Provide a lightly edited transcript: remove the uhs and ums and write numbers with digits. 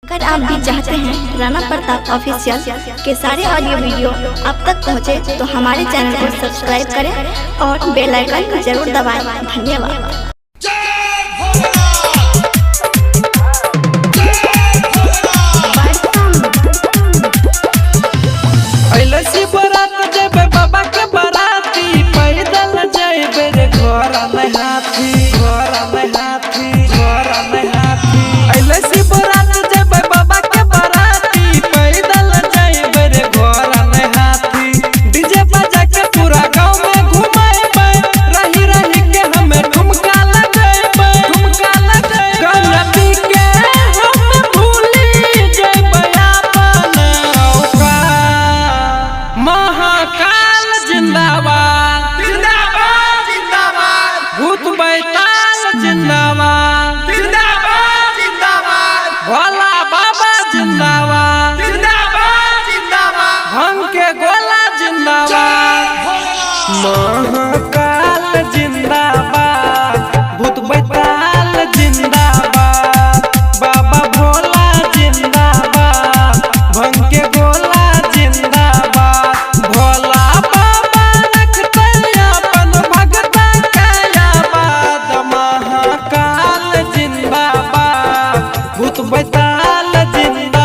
अगर आप भी चाहते हैं राणा प्रताप ऑफिशियल के सारे ऑडियो वीडियो आप तक पहुंचे, तो हमारे चैनल को सब्सक्राइब करें और बेल आइकन जरूर दबाएं। धन्यवाद। बाबा के बराती पैदल जाइबे रे घर में हाथी अइले शिवरात जेबे बाबा के बराती पैदल जाइबे रे घर में हाथी। डीजे बजा के पूरा गांव में घुमाइबे, रही रही के हमें ठुमका लगाइबे गाना पी के हम भूली जाइबे अपन औकात। महाकाल जिंदाबाद जिंदाबाद जिंदाबाद, भूत बैताल जिंदाबाद जिंदाबाद जिंदाबाद, भोला बाबा जिंदाबाद जिंदाबाद जिंदाबाद, भंग के गोला जिंदाबाद। महाकाल जिंदाबाद, भूत बैताल जिंदाबाद, बाबा भोला जिंदाबाद, भंग के गोला जिंदाबाद। भोला बाबा रखते अपन भगता के आबाद। महाकाल जिंदाबाद, भूत बैताल जिंदाबाद।